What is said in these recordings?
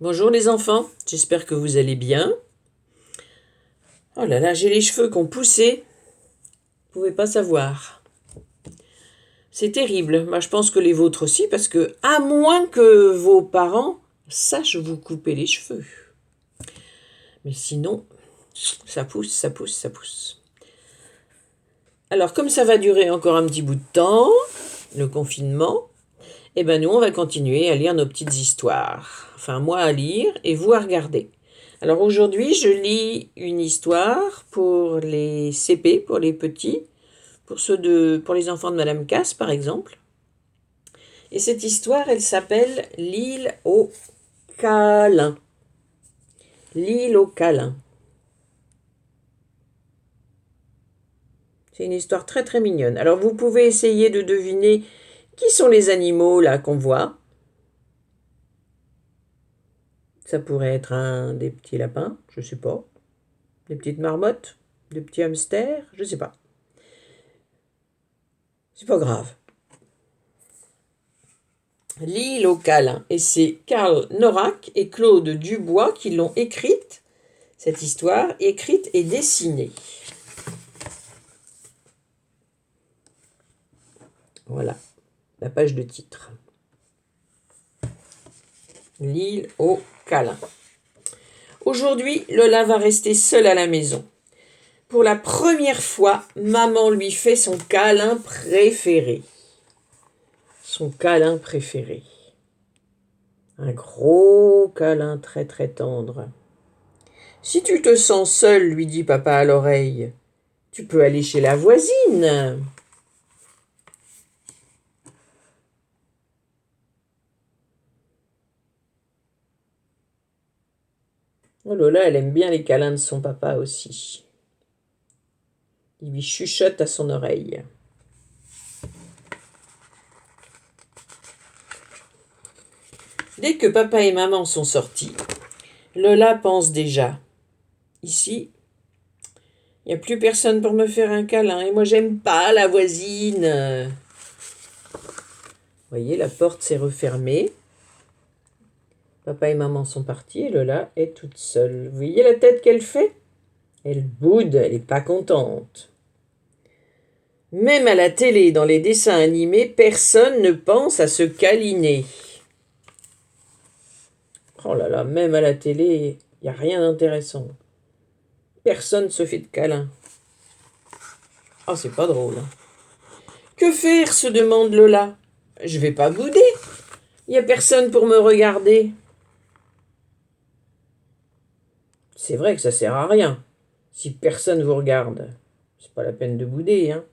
Bonjour les enfants, j'espère que vous allez bien. Oh là là, j'ai les cheveux qui ont poussé, vous ne pouvez pas savoir. C'est terrible, moi je pense que les vôtres aussi, parce que à moins que vos parents sachent vous couper les cheveux. Mais sinon, ça pousse, ça pousse, ça pousse. Alors comme ça va durer encore un petit bout de temps, le confinement, eh ben nous on va continuer à lire nos petites histoires. Enfin moi à lire et vous à regarder. Alors aujourd'hui, je lis une histoire pour les CP, pour les petits, pour les enfants de Madame Casse, par exemple. Et cette histoire, elle s'appelle L'île aux câlins. L'île aux câlins. C'est une histoire très très mignonne. Alors vous pouvez essayer de deviner qui sont les animaux là qu'on voit. Ça pourrait être des petits lapins, je sais pas. Des petites marmottes, des petits hamsters, je sais pas. C'est pas grave. L'île aux câlins. Et c'est Karl Norak et Claude Dubois qui l'ont écrite, cette histoire, écrite et dessinée. Voilà, la page de titre. L'île aux câlins. Aujourd'hui, Lola va rester seule à la maison. Pour la première fois, maman lui fait son câlin préféré. Son câlin préféré. Un gros câlin très très tendre. Si tu te sens seule, lui dit papa à l'oreille, tu peux aller chez la voisine. Oh Lola, elle aime bien les câlins de son papa aussi. Il lui chuchote à son oreille. Dès que papa et maman sont sortis, Lola pense déjà. Ici, il n'y a plus personne pour me faire un câlin et moi j'aime pas la voisine. Vous voyez, la porte s'est refermée. Papa et maman sont partis et Lola est toute seule. Vous voyez la tête qu'elle fait? Elle boude, elle n'est pas contente. Même à la télé, dans les dessins animés, personne ne pense à se câliner. Oh là là, même à la télé, il n'y a rien d'intéressant. Personne ne se fait de câlin. Oh, c'est pas drôle. Que faire, se demande Lola. Je vais pas bouder. Il n'y a personne pour me regarder. C'est vrai que ça sert à rien. Si personne vous regarde, c'est pas la peine de bouder, hein.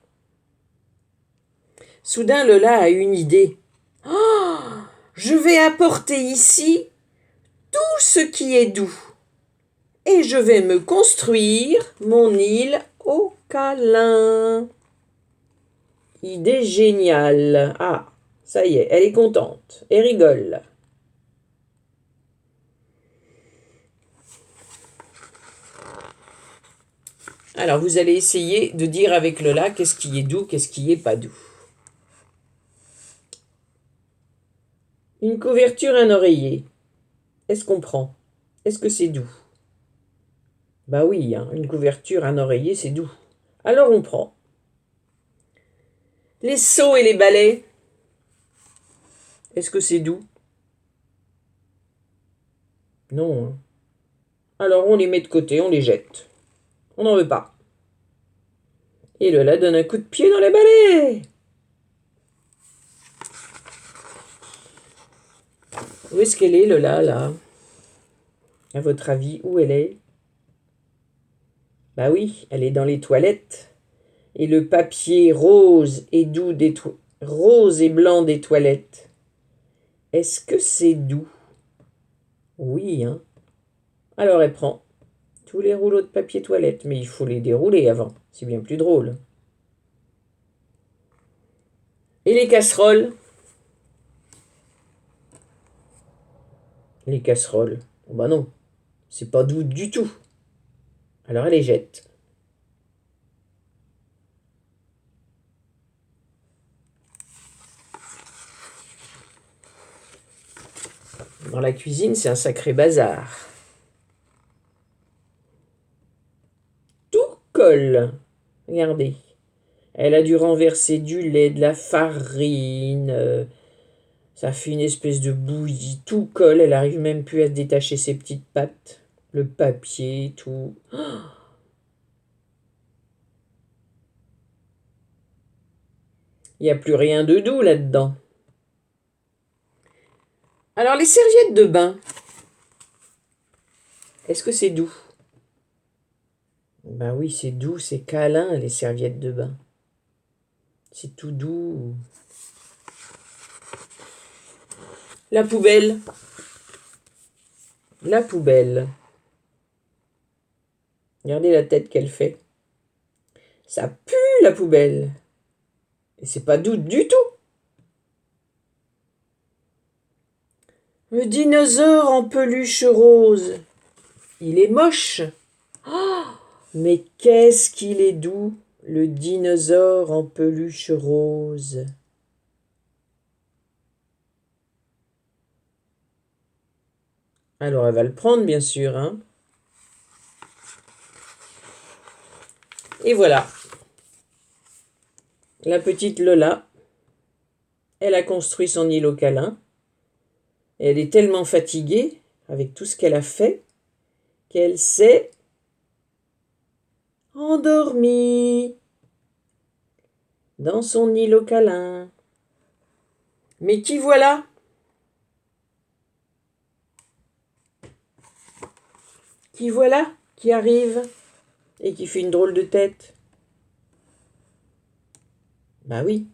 Soudain, Lola a une idée. Oh, je vais apporter ici tout ce qui est doux. Et je vais me construire mon île au câlin. Idée géniale. Ah, ça y est, elle est contente et rigole. Alors, vous allez essayer de dire avec Lola qu'est-ce qui est doux, qu'est-ce qui est pas doux. Une couverture, un oreiller. Est-ce qu'on prend? Est-ce que c'est doux? Bah oui, hein, une couverture, un oreiller, c'est doux. Alors on prend. Les seaux et les balais. Est-ce que c'est doux? Non, hein. Alors on les met de côté, on les jette. On n'en veut pas. Et Lola donne un coup de pied dans les balais. Où est-ce qu'elle est, Lola, là? À votre avis, où elle est? Bah oui, elle est dans les toilettes. Et le papier rose et doux rose et blanc des toilettes. Est-ce que c'est doux? Oui, hein. Alors elle prend tous les rouleaux de papier toilette, mais il faut les dérouler avant. C'est bien plus drôle. Et les casseroles? Les casseroles. Oh bah non, c'est pas doux du tout. Alors elle les jette. Dans la cuisine, c'est un sacré bazar. Tout colle. Regardez. Elle a dû renverser du lait, de la farine. Ça fait une espèce de bouillie. Tout colle. Elle arrive même plus à se détacher ses petites pattes. Le papier, tout. Il n'y a plus rien de doux là-dedans. Alors, les serviettes de bain, est-ce que c'est doux? Ben oui, c'est doux, c'est câlin, les serviettes de bain. C'est tout doux. La poubelle. La poubelle. Regardez la tête qu'elle fait. Ça pue, la poubelle. Et c'est pas doux du tout. Le dinosaure en peluche rose. Il est moche. Oh, mais qu'est-ce qu'il est doux, le dinosaure en peluche rose. Alors elle va le prendre, bien sûr, hein. Et voilà. La petite Lola, elle a construit son îlot câlin. Et elle est tellement fatiguée avec tout ce qu'elle a fait qu'elle s'est endormie dans son îlot câlin. Mais qui voilà? Qui voilà qui arrive et qui fait une drôle de tête? Bah oui,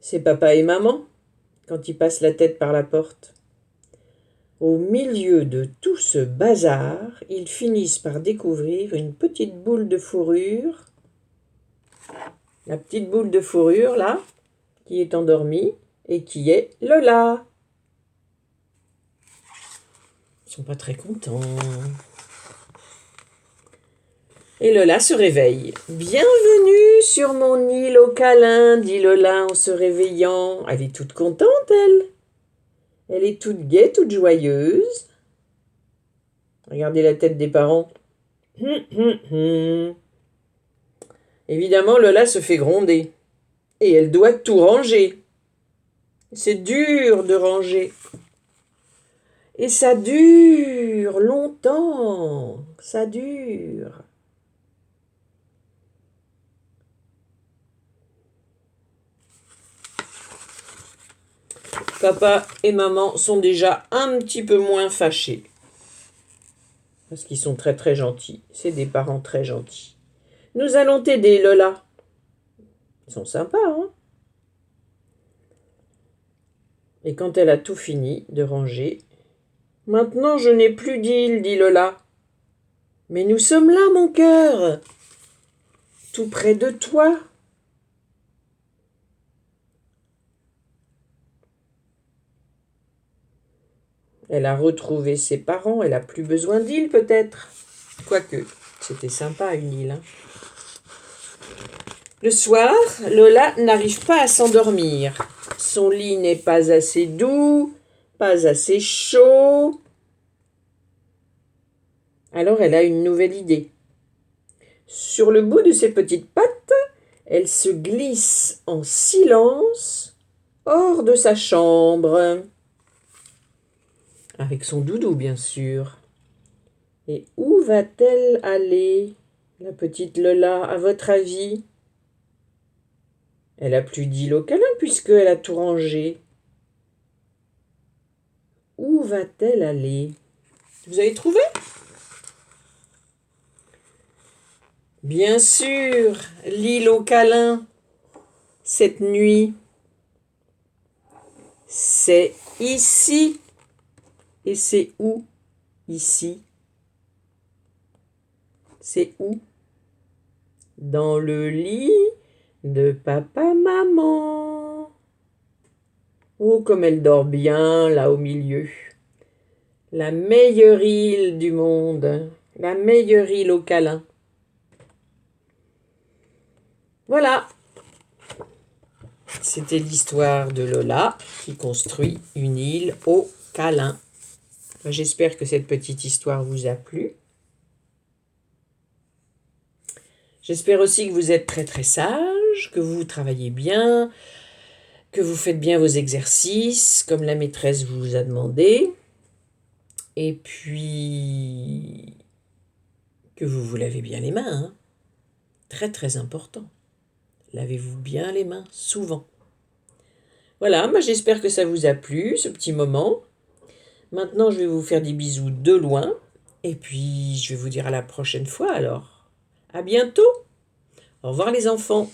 c'est papa et maman quand ils passent la tête par la porte. Au milieu de tout ce bazar, ils finissent par découvrir une petite boule de fourrure. La petite boule de fourrure, là, qui est endormie et qui est Lola. Ils sont pas très contents. Et Lola se réveille. « Bienvenue sur mon îlot câlin », dit Lola en se réveillant. Elle est toute contente, elle. Elle est toute gaie, toute joyeuse. Regardez la tête des parents. Évidemment, Lola se fait gronder. Et elle doit tout ranger. C'est dur de ranger. Et ça dure longtemps. Ça dure. Papa et maman sont déjà un petit peu moins fâchés. Parce qu'ils sont très très gentils. C'est des parents très gentils. Nous allons t'aider, Lola. Ils sont sympas, hein? Et quand elle a tout fini de ranger, « Maintenant je n'ai plus d'île, dit Lola. Mais nous sommes là, mon cœur, tout près de toi. » Elle a retrouvé ses parents, elle n'a plus besoin d'île peut-être. Quoique, c'était sympa une île. Hein. Le soir, Lola n'arrive pas à s'endormir. Son lit n'est pas assez doux, pas assez chaud. Alors elle a une nouvelle idée. Sur le bout de ses petites pattes, elle se glisse en silence hors de sa chambre. Avec son doudou, bien sûr. Et où va-t-elle aller, la petite Lola, à votre avis? Elle a plus d'îlot câlin puisqu'elle a tout rangé. Où va-t-elle aller? Vous avez trouvé? Bien sûr, l'îlot câlin, cette nuit, c'est ici. Et c'est où, ici? C'est où? Dans le lit de papa-maman. Oh, comme elle dort bien, là au milieu. La meilleure île du monde. La meilleure île au câlin. Voilà. C'était l'histoire de Lola qui construit une île au câlin. J'espère que cette petite histoire vous a plu. J'espère aussi que vous êtes très très sage, que vous travaillez bien, que vous faites bien vos exercices comme la maîtresse vous a demandé. Et puis que vous vous lavez bien les mains, hein. Très très important. Lavez-vous bien les mains, souvent. Voilà, j'espère que ça vous a plu, ce petit moment. Maintenant, je vais vous faire des bisous de loin. Et puis, je vais vous dire à la prochaine fois alors. À bientôt. Au revoir les enfants.